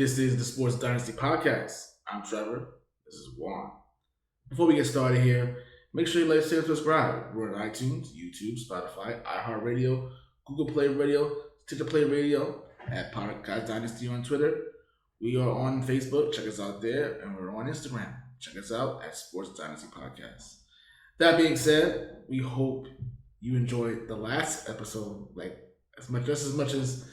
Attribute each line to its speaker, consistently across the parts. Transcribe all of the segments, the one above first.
Speaker 1: This is the Sports Dynasty Podcast. I'm Trevor. This is Juan. Before we get started here, make sure you like, share, and subscribe. We're on iTunes, YouTube, Spotify, iHeartradio, Google Play Radio, Stitcher Play Radio, at Podcast Dynasty on Twitter. We are on Facebook. Check us out there. And we're on Instagram. Check us out at Sports Dynasty Podcast. That being said, we hope you enjoyed the last episode, like as much as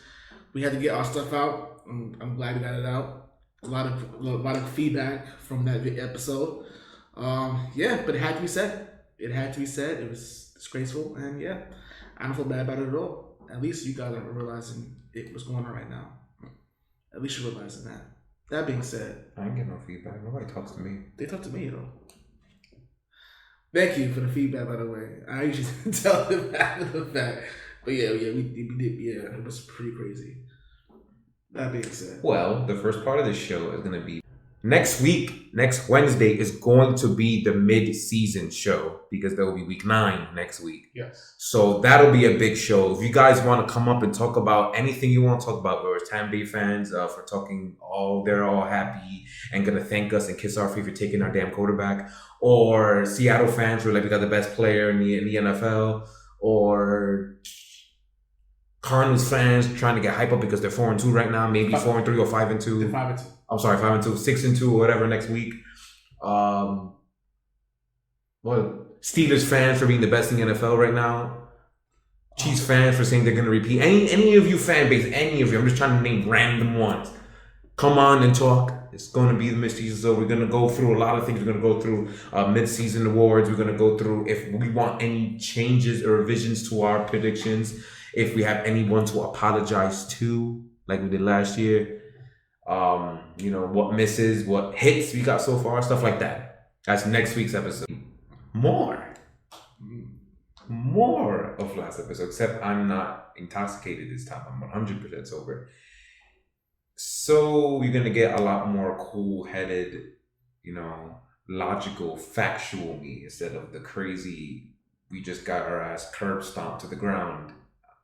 Speaker 1: we had to get our stuff out. I'm glad we got it out. A lot of feedback from that episode. But it had to be said. It was disgraceful, and I don't feel bad about it at all. At least you guys are realizing what's going on right now. At least you're realizing that. That being said,
Speaker 2: I ain't getting no feedback. Nobody talks to me.
Speaker 1: They talk to me, Thank you for the feedback, by the way. I usually tell them after the fact. But we did. Yeah, it was pretty crazy. That being said.
Speaker 2: Well, the first part of this show is going to be next week. Next Wednesday is going to be the mid-season show because there will be week 9 next week.
Speaker 1: Yes.
Speaker 2: So that'll be a big show. If you guys want to come up and talk about anything you want to talk about, whether it's Tampa Bay fans for talking they're all happy and going to thank us and kiss our feet for taking our damn quarterback, or Seattle fans who are like, we got the best player in the NFL, or Cardinals fans trying to get hype up because they're 4-2 right now, maybe 4-3 or 5-2.
Speaker 1: They're 5-2.
Speaker 2: I'm sorry, 5-2, 6-2 or whatever next week. Steelers fans for being the best in the NFL right now. Chiefs fans for saying they're going to repeat. Any of you fan base, any of you, I'm just trying to name random ones. Come on and talk. It's going to be the mid-season, so we're going to go through a lot of things. We're going to go through mid-season awards. We're going to go through if we want any changes or revisions to our predictions. If we have anyone to apologize to, like we did last year. What misses, what hits we got so far, stuff like that. That's next week's episode. More of last episode, except I'm not intoxicated this time. I'm 100% sober. So you're going to get a lot more cool-headed, logical, factual me instead of the crazy, we just got our ass curb stomped to the ground.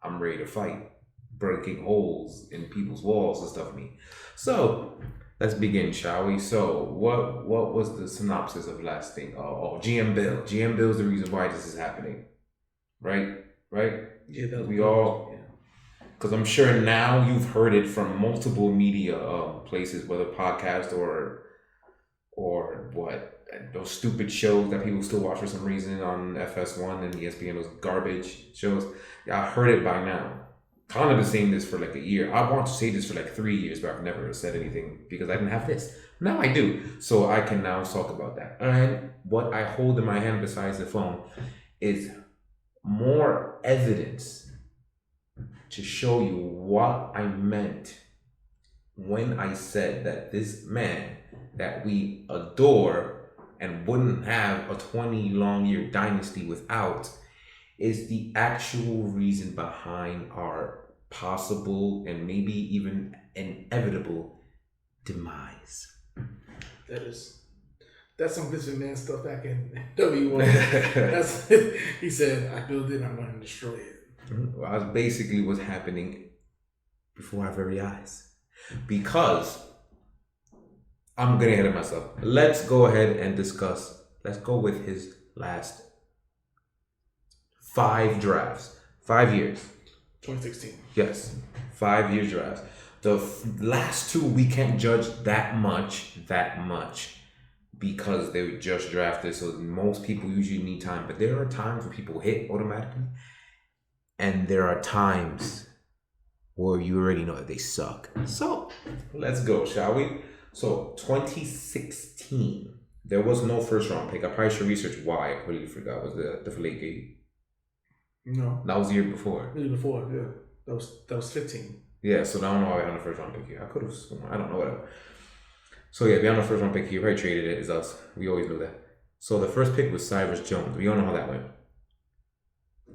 Speaker 2: I'm ready to fight, breaking holes in people's walls and stuff me. So let's begin, shall we? So what was the synopsis of last thing? GM Bill. GM Bill's the reason why this is happening. Right?
Speaker 1: Yeah, that
Speaker 2: we all... Because I'm sure now you've heard it from multiple media places, whether podcast or what, those stupid shows that people still watch for some reason on FS1 and ESPN, those garbage shows. Yeah, I heard it by now. Kind of been saying this for like a year. I want to say this for like 3 years, but I've never said anything because I didn't have this. Now I do. So I can now talk about that. And what I hold in my hand besides the phone is more evidence to show you what I meant when I said that this man that we adore and wouldn't have a 20-long-year dynasty without is the actual reason behind our possible and maybe even inevitable demise.
Speaker 1: That's some Vince McMahon stuff back in W1. He said, I built it, I'm going to destroy it.
Speaker 2: Well, that's basically what's happening before our very eyes. Because I'm getting ahead of myself. Let's go ahead and discuss. Let's go with his last 5 drafts. 5 years.
Speaker 1: 2016.
Speaker 2: Yes. 5 year drafts. The last 2 we can't judge that much because they were just drafted. So most people usually need time. But there are times where people hit automatically. And there are times where you already know that they suck. So let's go, shall we? So 2016, there was no first round pick. I probably should research why. I completely forgot. Was the Deflategate?
Speaker 1: No.
Speaker 2: That was the year before.
Speaker 1: The year before, yeah. That was 15.
Speaker 2: Yeah, so I don't know why we had the first round pick here. I could have sworn. I don't know, whatever. So yeah, we had the first round pick here. Probably traded it. It's us. We always knew that. So the first pick was Cyrus Jones. We all know how that went.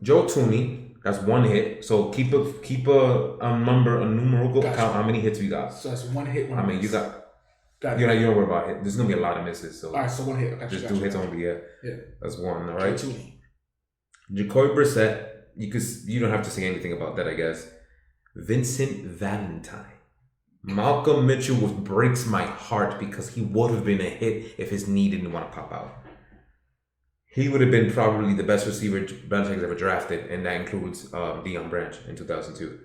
Speaker 2: Joe Tunein. That's 1 hit. So keep a numerical count how many hits we got.
Speaker 1: So that's 1 hit.
Speaker 2: I mean, you got you don't worry about it. There's gonna be a lot of misses. So
Speaker 1: all right, so 1 hit.
Speaker 2: Just 2 hits only. Yeah. That's 1. All right. Jacoby Brissett. You don't have to say anything about that, I guess. Vincent Valentine. Malcolm Mitchell breaks my heart because he would have been a hit if his knee didn't want to pop out. He would have been probably the best receiver Belichick's ever drafted, and that includes Deion Branch in 2002.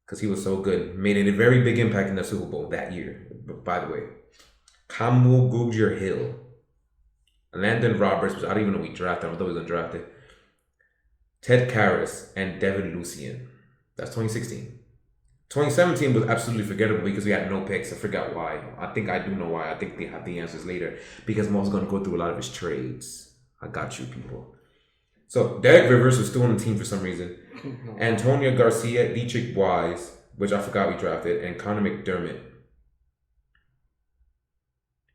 Speaker 2: Because he was so good. Made a very big impact in the Super Bowl that year, by the way. Kamu Gugger-Hill. Landon Roberts, which I don't even know we drafted. I thought we were going to draft it. Ted Karras and Devin Lucien. That's 2016. 2017 was absolutely forgettable because we had no picks. I forgot why. I think I do know why. I think they have the answers later. Because Mo's going to go through a lot of his trades. I got you, people. So, Derek Rivers was still on the team for some reason. Antonio Garcia, Dietrich Wise, which I forgot we drafted, and Connor McDermott.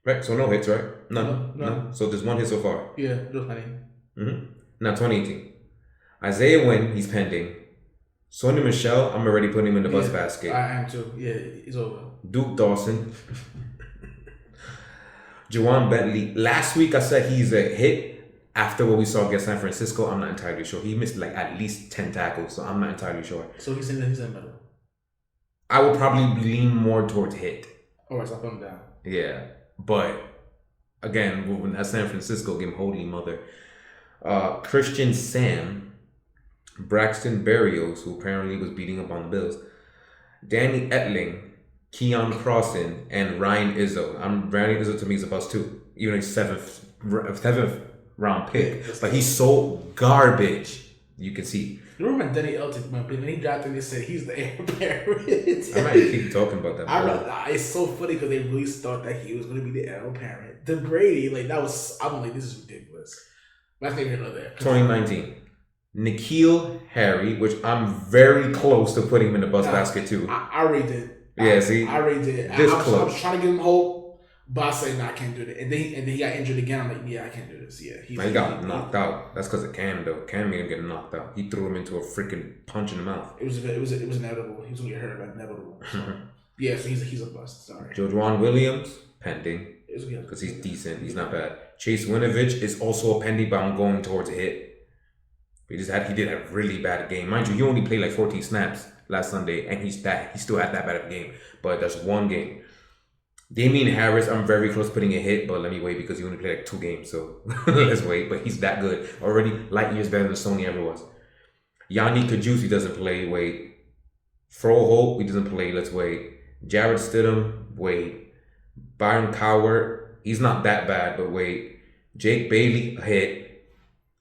Speaker 2: Right, so no hits, right? None. No. So there's one hit so far.
Speaker 1: Yeah, just funny.
Speaker 2: Now 2018. Isaiah Wynn, he's pending. Sonny Michel, I'm already putting him in the bus basket.
Speaker 1: I am too. Yeah, it's over.
Speaker 2: Duke Dawson. Juwan Bentley. Last week I said he's a hit. After what we saw against San Francisco, I'm not entirely sure. He missed like at least 10 tackles, so I'm not entirely sure.
Speaker 1: So he's in the middle.
Speaker 2: I would probably lean more towards hit.
Speaker 1: Alright, so I'll put him down.
Speaker 2: Yeah, but again, when that San Francisco game, holy mother. Christian Sam, Braxton Berrios, who apparently was beating up on the Bills, Danny Etling, Keon Crossan, and Ryan Izzo. Ryan Izzo to me is a bust too, even though he's seventh round pick, but he's so garbage. You can see.
Speaker 1: You remember when Denny Elton, when he drafted, they said he's the heir apparent.
Speaker 2: I might keep talking about that.
Speaker 1: It's so funny because they really thought that he was going to be the heir apparent. The Brady, like that was. I'm like, this is ridiculous. That's neither here nor there.
Speaker 2: 2019, N'Keal Harry, which I'm very close to putting him in the bus basket too.
Speaker 1: I already did.
Speaker 2: I
Speaker 1: already did.
Speaker 2: This
Speaker 1: I
Speaker 2: close.
Speaker 1: was trying to give him hope. But I say, no, I can't do it. And then he got injured again. I'm like, yeah, I can't do this. Yeah,
Speaker 2: he got knocked out. That's because of Cam, though. Cam made him get knocked out. He threw him into a freaking punch in the mouth.
Speaker 1: It was inevitable. He was gonna get hurt, like inevitable. So. Yeah, so he's a bust. Sorry.
Speaker 2: Jojuan Williams pending because he's decent. He's not bad. Chase Winovich is also a pending, but I'm going towards a hit. He did have a really bad game, mind you. He only played like 14 snaps last Sunday, and he still had that bad of a game. But that's one game. Damian Harris, I'm very close to putting a hit, but let me wait because he only played like 2 games, so let's wait. But he's that good. Already light years better than Sony ever was. Yanni Kajus, he doesn't play, wait. Froholt, he doesn't play, let's wait. Jared Stidham, wait. Byron Coward, he's not that bad, but wait. Jake Bailey, a hit.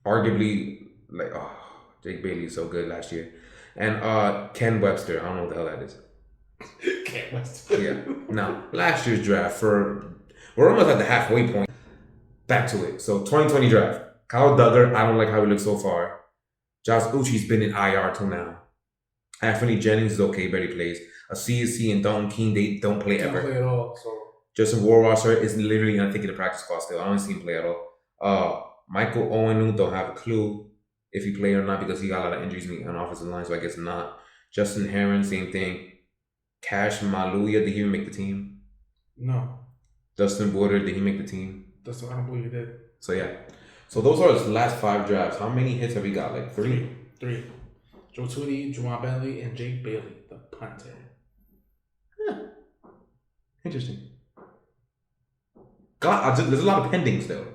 Speaker 2: Arguably, Jake Bailey is so good last year. And Ken Webster, I don't know what the hell that is. Yeah. Now, last year's draft, we're almost at the halfway point. Back to it. So, 2020 draft. Kyle Duggar, I don't like how he looks so far. Josh Uchi's been in IR till now. Anthony Jennings is okay, but he plays. CSC and Dalton Keene, they don't play ever.
Speaker 1: Don't play at all. So
Speaker 2: Justin Warwasser is literally not thinking the practice squad still. I don't see him play at all. Michael Owenu, don't have a clue if he played or not because he got a lot of injuries on the offensive line, so I guess not. Justin Herron, same thing. Cash Maluya, did he even make the team?
Speaker 1: No.
Speaker 2: Dustin Woodard, did he make the team?
Speaker 1: I don't believe he did.
Speaker 2: So yeah. So those are his last 5 drafts. How many hits have we got? Like 3?
Speaker 1: 3. Joe Tooney, Juwan Bentley, and Jake Bailey, the punter.
Speaker 2: Interesting. God, there's a lot of pendings though.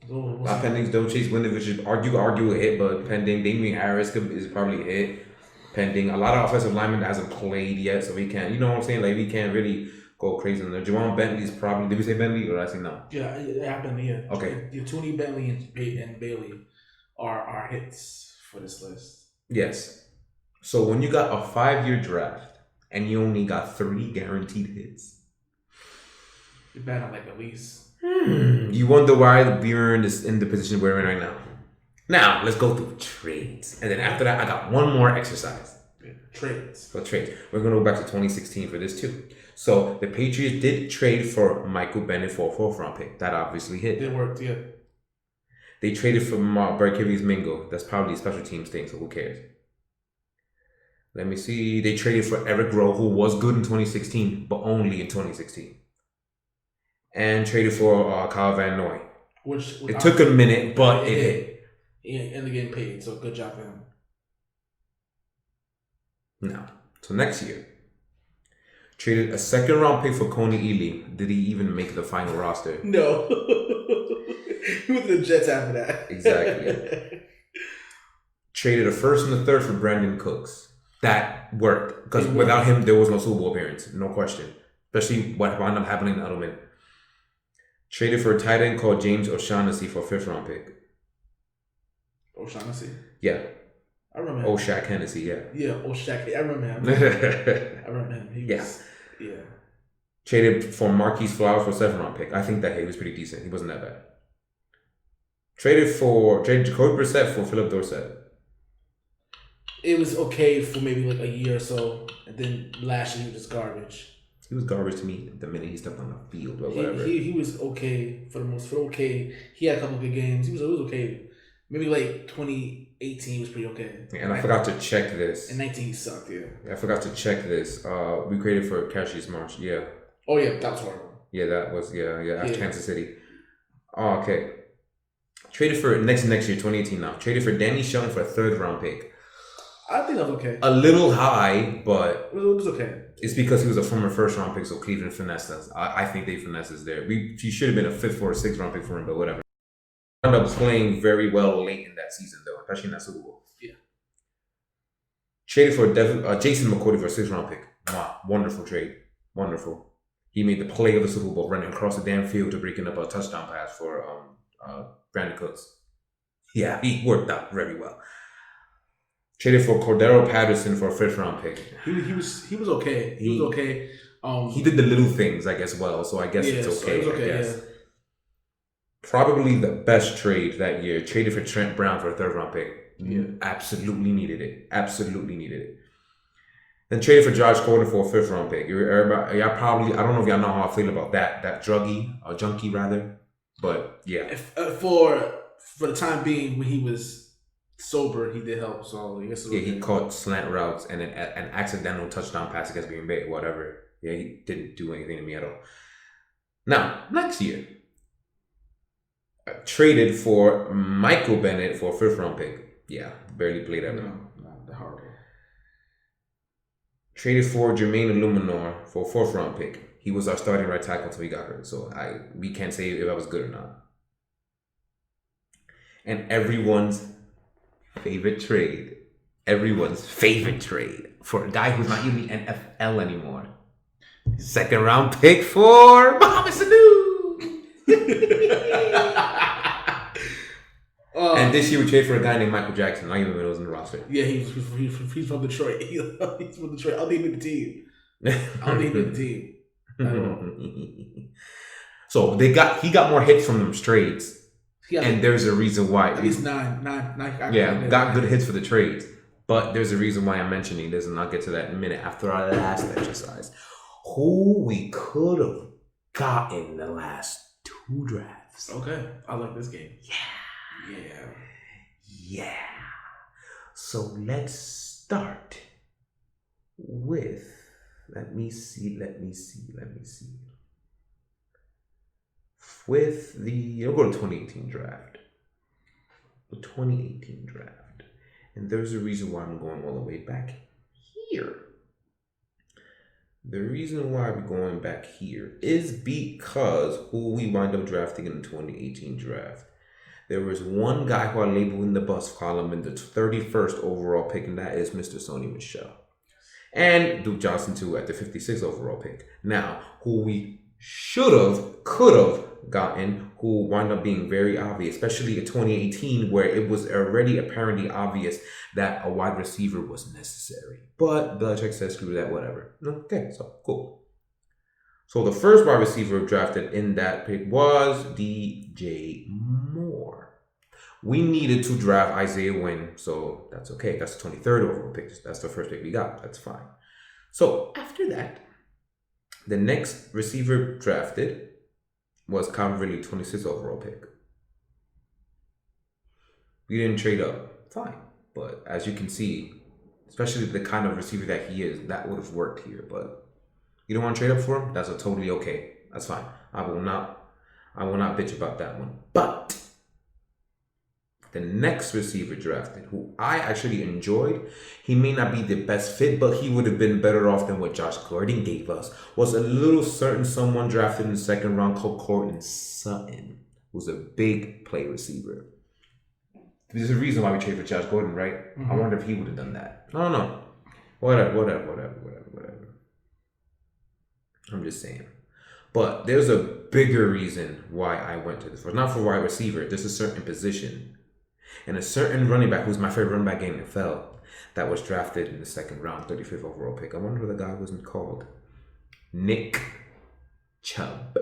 Speaker 2: A lot of pendings though. Chase Winovich is argue a hit, but pending. Damian Harris is probably a hit. Pending. A lot of offensive linemen that hasn't played yet, so we can't. You know what I'm saying? Like we can't really go crazy on there. Juwan Bentley's probably. Did we say Bentley or did I say no?
Speaker 1: Yeah, it happened. Yeah.
Speaker 2: Okay.
Speaker 1: The Tooney, Bentley, and Bailey are hits for this list.
Speaker 2: Yes. So when you got a 5-year draft and you only got 3 guaranteed hits,
Speaker 1: you're bad on like at least.
Speaker 2: You wonder why we're in the position we're in right now. Now, let's go through trades. And then after that, I got one more exercise.
Speaker 1: Trades.
Speaker 2: So trades. We're going to go back to 2016 for this too. So the Patriots did trade for Michael Bennett for a 4th round pick. That obviously hit.
Speaker 1: It worked, yeah.
Speaker 2: They traded for Barkevius Mingo. That's probably a special teams thing, so who cares? Let me see. They traded for Eric Rowe, who was good in 2016, but only in 2016. And traded for Kyle Van Noy. Which it took a minute, but it hit.
Speaker 1: Yeah, and they're getting paid, so good job for him.
Speaker 2: No. So next year, Traded a second round pick for Coney Ely. Did he even make the final roster?
Speaker 1: No. He went to the Jets after that.
Speaker 2: Exactly. Traded a first and a third for Brandon Cooks. That worked. Because without him, there was no Super Bowl appearance. No question. Especially what wound up happening in Edelman. Traded for a tight end called James O'Shaughnessy for a 5th round pick.
Speaker 1: O'Shaughnessy?
Speaker 2: Yeah.
Speaker 1: I remember him.
Speaker 2: O'Shaq Hennessy, yeah.
Speaker 1: Yeah, O'Shaq. I remember him. I remember him. He was, yeah.
Speaker 2: Traded for Marquise Flowers for a 7th round pick. I think that he was pretty decent. He wasn't that bad. Traded Jacoby Brissett for Philip Dorsett.
Speaker 1: It was okay for maybe like a year or so, and then last year he was just garbage.
Speaker 2: He was garbage to me the minute he stepped on the field, but whatever.
Speaker 1: He was okay for the most. He had a couple of good games. It was okay. Maybe like 2018 was pretty okay.
Speaker 2: And I forgot to check this.
Speaker 1: And 19 he sucked. Yeah.
Speaker 2: I forgot to check this. We created for Cassius Marsh. Yeah.
Speaker 1: Oh yeah, that was horrible.
Speaker 2: Yeah, that was after Kansas City. Oh, okay. Traded for next year, 2018 now. Traded for Danny Shelton for a 3rd round pick.
Speaker 1: I think that was okay.
Speaker 2: A little high, but
Speaker 1: it was okay.
Speaker 2: It's because he was a former 1st round pick, so Cleveland finessed us. I think they finessed us there. He should have been a 5th or a 6th round pick for him, but whatever. Ended up playing very well late in that season, though, especially in that Super Bowl.
Speaker 1: Yeah.
Speaker 2: Traded for Jason McCourty for a 6th round pick. Wow, wonderful trade. Wonderful. He made the play of the Super Bowl, running across the damn field to breaking up a touchdown pass for Brandon Cooks. Yeah, he worked out very well. Traded for Cordero Patterson for a 5th round pick.
Speaker 1: He was okay. He was okay.
Speaker 2: He did the little things, I guess, well. So I guess it's okay. So it was okay. I guess. Yeah. Probably the best trade that year. Traded for Trent Brown for a 3rd round pick. Yeah. Absolutely needed it. Then traded for Josh Gordon for a 5th round pick. Y'all probably, I don't know if y'all know how I feel about that junkie rather. But yeah.
Speaker 1: For the time being, when he was sober, he did help. So I guess
Speaker 2: he caught slant routes and an accidental touchdown pass against Green Bay, whatever. Yeah, he didn't do anything to me at all. Now, next year, traded for Michael Bennett for a 5th round pick. Yeah, barely played that one.
Speaker 1: No, horrible.
Speaker 2: Traded for Jermaine Illuminor for a 4th round pick. He was our starting right tackle until he got hurt, so we can't say if that was good or not. And everyone's favorite trade for a guy who's not in the NFL anymore. 2nd round pick for Mohamed Sanu. And this year we traded for a guy named Michael Jackson. I don't even know he was in the roster.
Speaker 1: Yeah, he's from Detroit. He's from Detroit. I'll leave him the team.
Speaker 2: So he got more hits from them trades. And there's a reason why.
Speaker 1: At least nine.
Speaker 2: Yeah, got good hits for the trades. But there's a reason why I'm mentioning this, and I'll get to that in a minute after our last exercise. Who we could have gotten the last 2 drafts.
Speaker 1: Okay, I like this game.
Speaker 2: Yeah. So let's start with, let me see. With we'll go to 2018 draft. The 2018 draft. And there's a reason why I'm going all the way back here. The reason why we're going back here is because who we wind up drafting in the 2018 draft. There was one guy who I labeled in the bust column in the 31st overall pick, and that is Mr. Sony Michel. And Duke Johnson, too, at the 56th overall pick. Now, who we could have gotten, who wound up being very obvious, especially in 2018, where it was already apparently obvious that a wide receiver was necessary. But Belichick said, screw that, whatever. Okay, so cool. So the first wide receiver drafted in that pick was DJ Moore. We needed to draft Isaiah Wynn, so that's okay. That's the 23rd overall pick. That's the first pick we got. That's fine. So after that, the next receiver drafted was Calvin Ridley, 26th overall pick. We didn't trade up. Fine. But as you can see, especially the kind of receiver that he is, that would have worked here. But you don't want to trade up for him? That's a totally okay. That's fine. I will not bitch about that one. But The next receiver drafted, who I actually enjoyed, he may not be the best fit, but he would have been better off than what Josh Gordon gave us, was a little certain someone drafted in the second round called Cortland Sutton, who's a big play receiver. There's a reason why we traded for Josh Gordon, right? Mm-hmm. I wonder if he would have done that. I don't know. Whatever. I'm just saying. But there's a bigger reason why I went to this first. Not for wide receiver. There's a certain position. And a certain running back, who's my favorite running back in the NFL, that was drafted in the second round, 35th overall pick. I wonder what the guy wasn't called. Nick Chubb.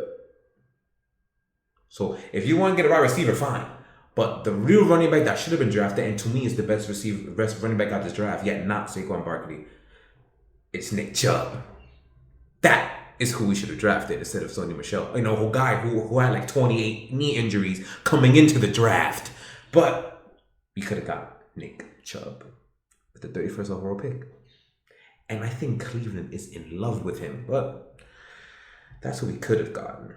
Speaker 2: So if you want to get a wide receiver, fine. But the real running back that should have been drafted, and to me is the best running back out of this draft, yet not Saquon Barkley, it's Nick Chubb. That is who we should have drafted instead of Sonny Michel. You know, a guy who had like 28 knee injuries coming into the draft. But we could have got Nick Chubb with the 31st overall pick. And I think Cleveland is in love with him. But that's what we could have gotten.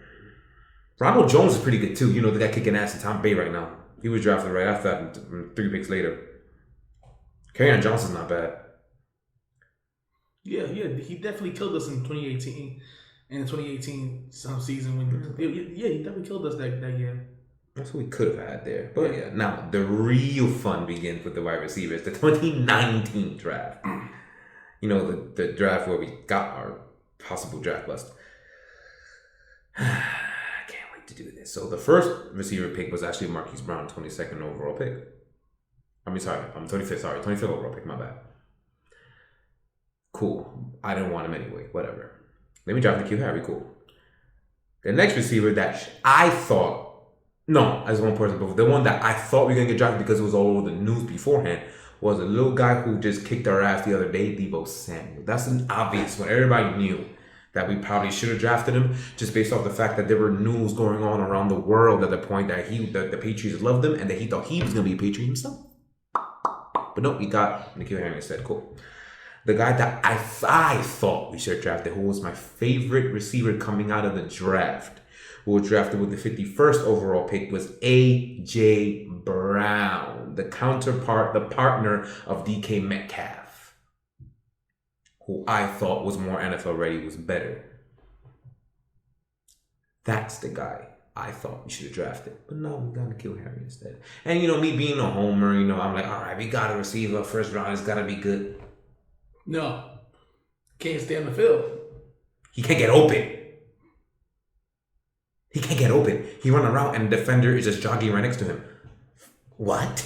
Speaker 2: Ronald Jones is pretty good too. You know, the guy kicking ass in Tampa Bay right now. He was drafted right after that, 3 picks later. Kerryon Johnson's not bad.
Speaker 1: Yeah, he definitely killed us in 2018. In the 2018 season, when he definitely killed us that year.
Speaker 2: That's what we could have had there. But yeah, now the real fun begins with the wide receivers. The 2019 draft. You know, the draft where we got our possible draft bust. To do this. So the first receiver pick was actually Marquise Brown, 22nd overall pick. 25th overall pick, my bad. Cool. I didn't want him anyway, whatever. Let me draft N'Keal Harry, cool. The next receiver that I thought, no, as one person, but the one that I thought we were going to get drafted because it was all over the news beforehand was a little guy who just kicked our ass the other day, Deebo Samuel. That's an obvious one. Everybody knew that we probably should have drafted him just based off the fact that there were news going on around the world at the point that the Patriots loved him and that he thought he was going to be a Patriot himself. But no, we got N'Keal Harry instead. Cool. The guy that I thought we should have drafted, who was my favorite receiver coming out of the draft, who was drafted with the 51st overall pick, was A.J. Brown, the counterpart, the partner of DK Metcalf, who I thought was more NFL ready, was better. That's the guy I thought we should have drafted. But no, we got N'Keal Harry instead. And you know, me being a homer, you know, I'm like, all right, we got a receiver. First round, it's got to be good.
Speaker 1: No. Can't stay on the field.
Speaker 2: He can't get open. He run around and the defender is just jogging right next to him. What?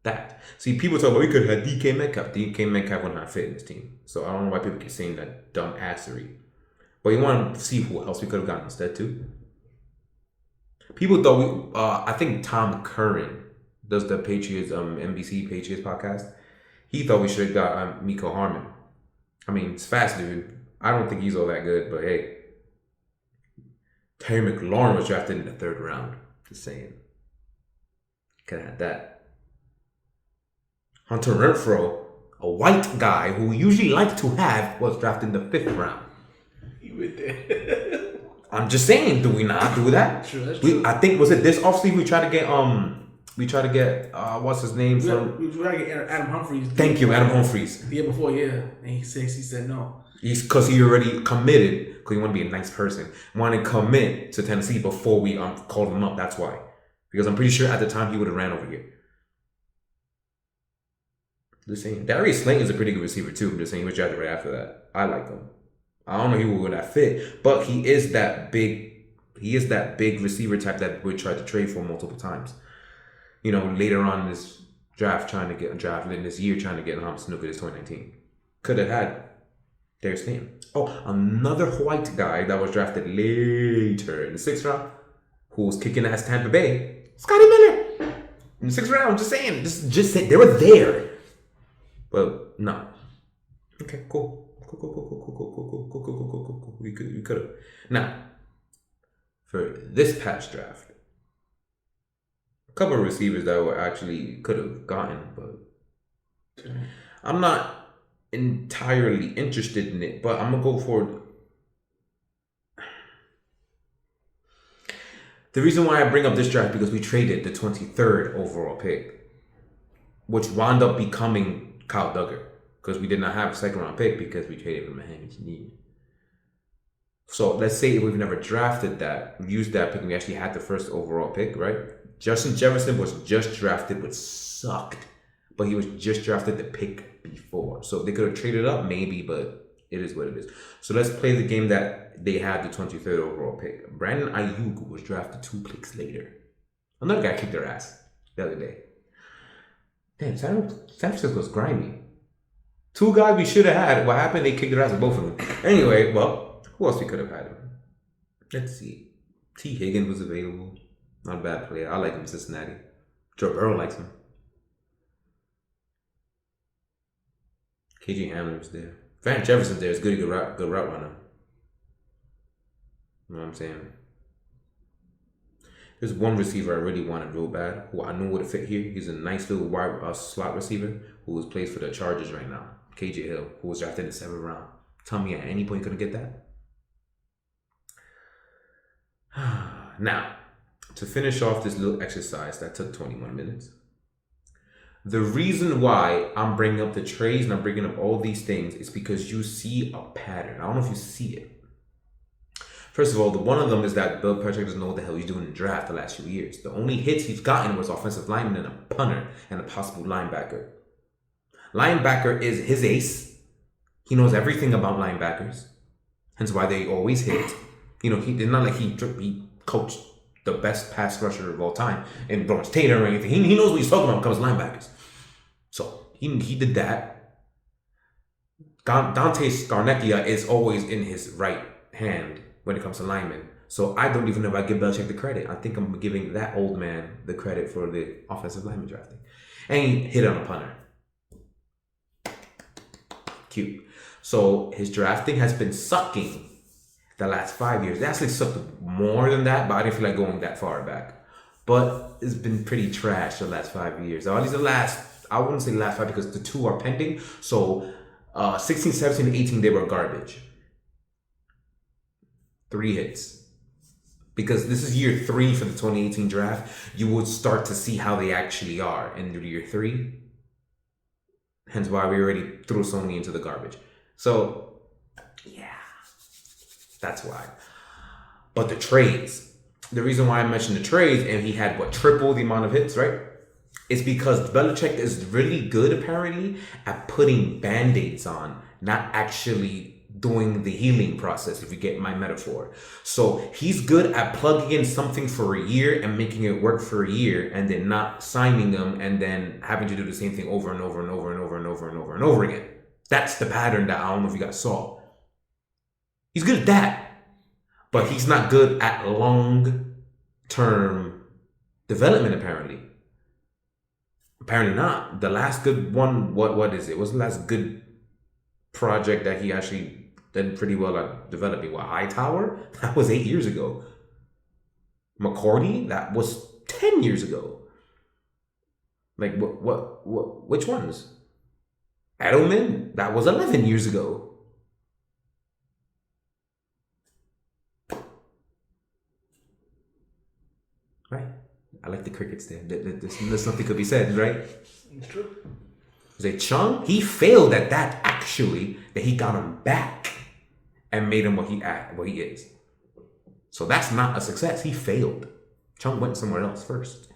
Speaker 2: That. See, people talk about we could have had DK Metcalf. DK Metcalf would not fit in this team. So I don't know why people keep saying that dumb assery. But you want to see who else we could have gotten instead too. People thought I think Tom Curran does the Patriots, NBC Patriots podcast. He thought we should have got Miko Harmon. I mean, it's fast, dude. I don't think he's all that good, but hey. Terry McLaurin was drafted in the 3rd round. Just saying. Could have had that. Hunter Renfrow, a white guy who we usually like to have, was drafted in the 5th round.
Speaker 1: He went there.
Speaker 2: I'm just saying, do we not do that?
Speaker 1: True, that's true.
Speaker 2: I think, was it this offseason we tried to get what's his name from?
Speaker 1: We tried to get Adam Humphries.
Speaker 2: Thank you, Adam Humphries.
Speaker 1: The year before, yeah. And he said no.
Speaker 2: Because he already committed, because he wanted to be a nice person, wanted to commit to Tennessee before we called him up. That's why. Because I'm pretty sure at the time he would have ran over here. Just saying. Darius Slayton is a pretty good receiver too. I'm just saying he was drafted right after that. I like him. I don't know who would have fit, but he is that big. He is that big receiver type that we tried to trade for multiple times. You know, later on in this draft, trying to get in this year, trying to get Muhammad Snuka this 2019. Could have had Darius Slayton. Oh, another white guy that was drafted later in the 6th round, who was kicking ass Tampa Bay, Scotty Miller. In the 6th round, just saying, just say they were there. But no. Okay, cool. Cool. We could have. Now, for this past draft, a couple of receivers that were actually could have gotten, but I'm not entirely interested in it. But I'm gonna go for The reason why I bring up this draft because we traded the 23rd overall pick, which wound up becoming Kyle Duggar, because we did not have a second round pick because we traded for Mohamed Snead. So let's say if we've never drafted that, used that pick, and we actually had the first overall pick, right? Justin Jefferson was just drafted, but sucked. But he was just drafted the pick before. So they could have traded up, maybe, but it is what it is. So let's play the game that they had the 23rd overall pick. Brandon Ayuk was drafted 2 picks later. Another guy kicked their ass the other day. Damn, San Francisco's grimy. 2 guys we should have had. What happened? They kicked their ass with both of them. Anyway, well, who else we could have had? Let's see. T. Higgins was available. Not a bad player. I like him in Cincinnati. Joe Burrow likes him. KJ Hamler was there. Van Jefferson's there. Is good route runner. You know what I'm saying? There's one receiver I really wanted real bad, who I knew would have fit here. He's a nice little wide slot receiver who plays for the Chargers right now. KJ Hill, who was drafted in the 7th round. Tell me at any point you couldn't get that? Now, to finish off this little exercise that took 21 minutes, the reason why I'm bringing up the trades and I'm bringing up all these things is because you see a pattern. I don't know if you see it. First of all, one of them is that Bill Belichick doesn't know what the hell he's doing in the draft the last few years. The only hits he's gotten was offensive lineman and a punter and a possible linebacker. Linebacker is his ace. He knows everything about linebackers. Hence why they always hit. You know, it's not like he coached the best pass rusher of all time and Lawrence Taylor or anything. He knows what he's talking about when it comes to linebackers. So he did that. Dante Scarnecchia is always in his right hand when it comes to linemen. So I don't even know if I give Belichick the credit. I think I'm giving that old man the credit for the offensive lineman drafting. And he hit on a punter. Cute. So his drafting has been sucking the last 5 years. It actually sucked more than that, but I didn't feel like going that far back. But it's been pretty trash the last 5 years. Or at least the last, I wouldn't say the last 5 because the 2 are pending. So 16, 17, 18, they were garbage. 3 hits. Because this is year 3 for the 2018 draft. You would start to see how they actually are in year 3. Hence why we already threw Sony into the garbage. So, yeah. That's why. But the trades. The reason why I mentioned the trades, and he had, triple the amount of hits, right? It's because Belichick is really good, apparently, at putting Band-Aids on, not actually doing the healing process, if you get my metaphor. So he's good at plugging in something for a year and making it work for a year and then not signing them and then having to do the same thing over and over and over and over and over and over and over again. That's the pattern that I don't know if you guys saw. He's good at that, but he's not good at long-term development, apparently. Apparently not. The last good one, what is it? What's the last good project that he actually did pretty well at developing? Hightower? That was 8 years ago. McCourty? That was 10 years ago. Like, which ones? Edelman? That was 11 years ago. Right. I like the crickets there. There's something could be said, right?
Speaker 1: It's true.
Speaker 2: Say Chung, he failed at that actually, that he got him back and made him what he is. So that's not a success. He failed. Chung went somewhere else first.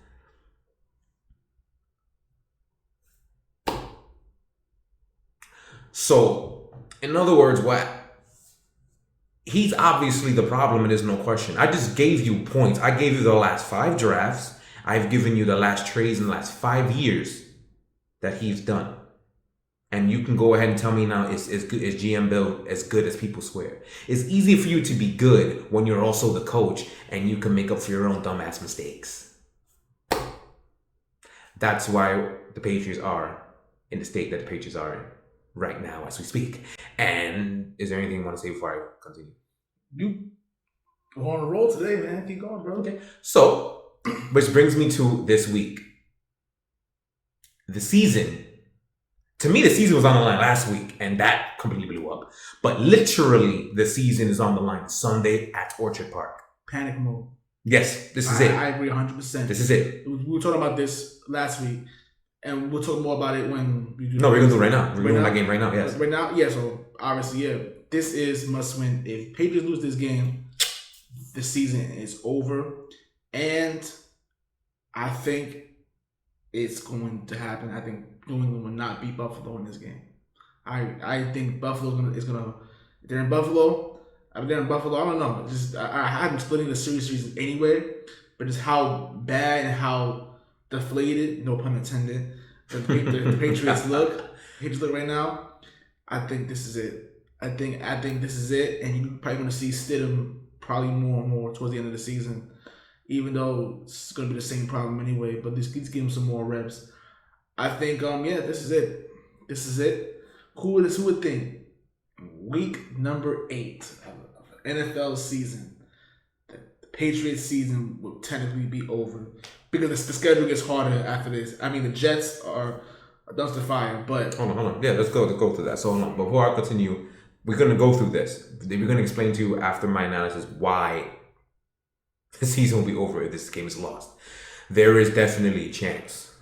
Speaker 2: So, in other words, he's obviously the problem, and there's no question. I just gave you points. I gave you the last 5 drafts. I've given you the last trades in the last 5 years that he's done. And you can go ahead and tell me now, is GM Bill as good as people swear? It's easy for you to be good when you're also the coach and you can make up for your own dumbass mistakes. That's why the Patriots are in the state that the Patriots are in right now as we speak. And is there anything you want to say before I continue?
Speaker 1: You on a roll today, man. Keep going, bro.
Speaker 2: Okay. So, which brings me to this week. The season. To me, the season was on the line last week, and that completely blew up. But literally, the season is on the line Sunday at Orchard Park.
Speaker 1: Panic mode.
Speaker 2: Yes, this is it.
Speaker 1: I agree 100%.
Speaker 2: This is it.
Speaker 1: We were talking about this last week, and we'll talk more about it when we do.
Speaker 2: No, we're going to do it right now. We're doing that game right now, yes.
Speaker 1: Right now, yeah, so obviously, yeah. This is must win. If Patriots lose this game, the season is over. And I think it's going to happen. I think New England will not beat Buffalo in this game. I think Buffalo is gonna. They're in Buffalo. I don't know. Just I haven't splitting the series anyway, but just how bad and how deflated, no pun intended, the Patriots look. Patriots look right now. I think this is it. I think this is it, and you're probably gonna see Stidham probably more and more towards the end of the season. Even though it's gonna be the same problem anyway, but let's give him some more reps. I think this is it. This is it. Who would think week number 8 of NFL season, the Patriots season will technically be over because the schedule gets harder after this. I mean, the Jets are a dumpster fire, but
Speaker 2: hold on. Yeah, let's go through that. So hold on. Before I continue, we're gonna go through this. We're gonna explain to you after my analysis why the season will be over if this game is lost. There is definitely a chance.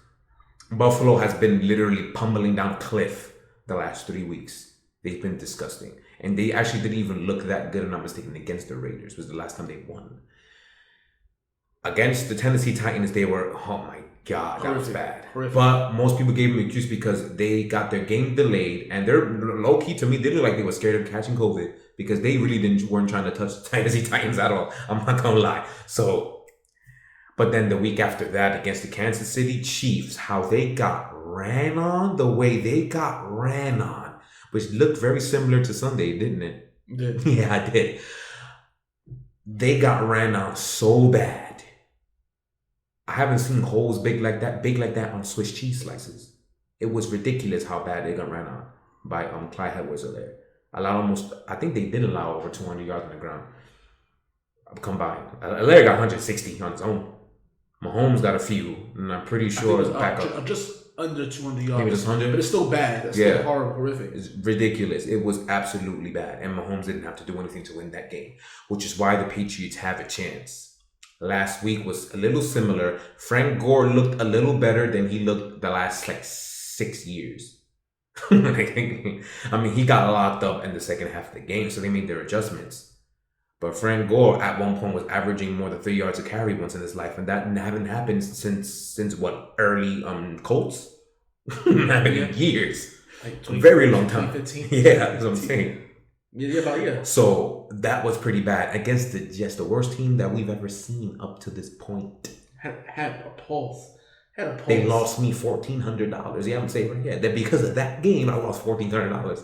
Speaker 2: Buffalo has been literally pummeling down a cliff the last 3 weeks. They've been disgusting. And they actually didn't even look that good, and I'm mistaken, against the Raiders. It was the last time they won. Against the Tennessee Titans, they were, oh my God, that was bad. Horrific. But most people gave them an excuse because they got their game delayed, and they're low-key, to me, they look like they were scared of catching COVID because they really weren't trying to touch the Tennessee Titans at all. I'm not going to lie. So, but then the week after that, against the Kansas City Chiefs, how they got ran on, the way they got ran on, which looked very similar to Sunday, didn't it?
Speaker 1: Did.
Speaker 2: Yeah, I did. They got ran on so bad. I haven't seen holes big like that on Swiss cheese slices. It was ridiculous how bad they got ran on by Clyde Edwards-Helaire. I think they did allow over 200 yards on the ground combined. Helaire got 160 on his own. Mahomes got a few, and I'm pretty sure it's back up.
Speaker 1: Just under 200 yards.
Speaker 2: Maybe just 100?
Speaker 1: But it's still bad. It's still horrific.
Speaker 2: It's ridiculous. It was absolutely bad. And Mahomes didn't have to do anything to win that game, which is why the Patriots have a chance. Last week was a little similar. Frank Gore looked a little better than he looked the last 6 years. I mean, he got locked up in the second half of the game, so they made their adjustments. But Frank Gore at one point was averaging more than 3 yards a carry once in his life, and that haven't happened since what, early Colts? Happened in years, like very long time. 2015. Yeah, that's what I'm saying.
Speaker 1: Yeah.
Speaker 2: So that was pretty bad against the Jets, the worst team that we've ever seen up to this point.
Speaker 1: Had a pulse.
Speaker 2: They lost me $1,400. Yeah, I'm saying right here that because of that game, I lost $1,400.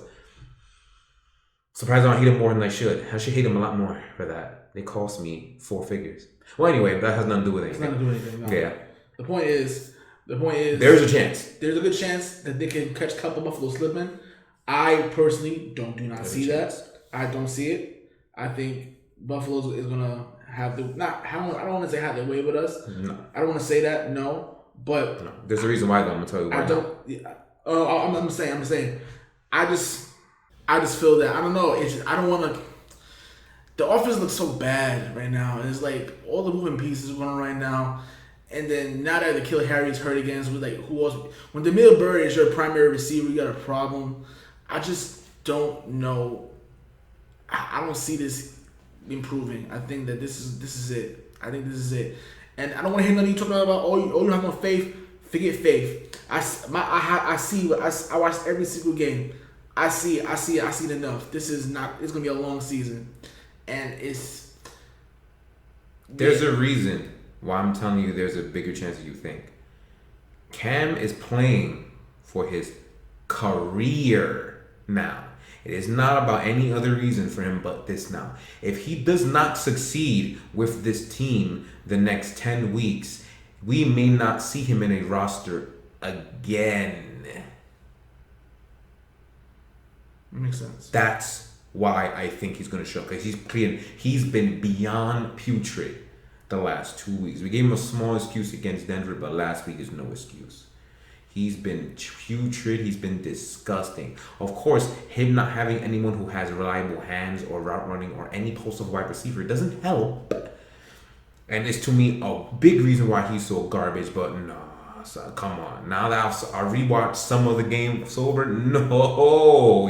Speaker 2: Surprised I don't hate them more than I should. I should hate them a lot more for that. They cost me 4 figures. Well, anyway, that has nothing to do with anything.
Speaker 1: It's nothing to do with anything. No.
Speaker 2: Yeah.
Speaker 1: The point is,
Speaker 2: there's a chance.
Speaker 1: There's a good chance that they can catch a couple Buffalo slipping. I personally do not see that. I don't see it. I think Buffalo is gonna have the I don't want to say have their way with us.
Speaker 2: No.
Speaker 1: I don't want to say that. No, but
Speaker 2: no. There's a reason why though. I'm gonna tell you why.
Speaker 1: I'm saying. I just feel that I don't know. It's just, I don't want to. The offense looks so bad right now. It's like all the moving pieces are going right now. And then now that the Kill Harry's hurt again, so like who else? When DeMille Burry is your primary receiver, you got a problem. I just don't know. I don't see this improving. I think that this is it. I think this is it. And I don't want to hear none of you talking about you have no faith. Forget faith. I watch every single game. I see it enough. This is not. It's gonna be a long season, and it's.
Speaker 2: There's a reason why I'm telling you there's a bigger chance than you think. Cam is playing for his career now. It is not about any other reason for him but this now. If he does not succeed with this team the next 10 weeks, we may not see him in a roster again.
Speaker 1: Makes sense.
Speaker 2: That's why I think he's going to show up. Because he's been beyond putrid the last 2 weeks. We gave him a small excuse against Denver, but last week is no excuse. He's been putrid. He's been disgusting. Of course, him not having anyone who has reliable hands or route running or any post of wide receiver doesn't help. And it's to me a big reason why he's so garbage. But nah, son, come on. Now that I rewatched some of the game sober, no,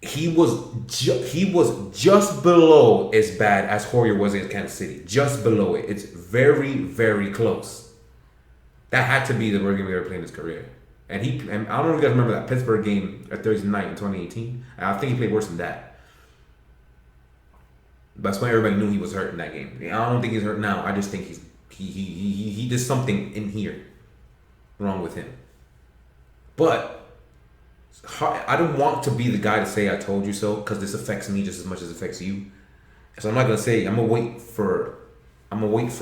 Speaker 2: he was just below as bad as Hoyer was in Kansas City. Just below it. It's very, very close. That had to be the worst game he ever played in his career. And I don't know if you guys remember that Pittsburgh game at Thursday night in 2018. I think he played worse than that. But that's when everybody knew he was hurt in that game. I don't think he's hurt now. I just think he did something in here wrong with him. But I don't want to be the guy to say I told you so, because this affects me just as much as it affects you. So I'm not gonna say I'm gonna wait for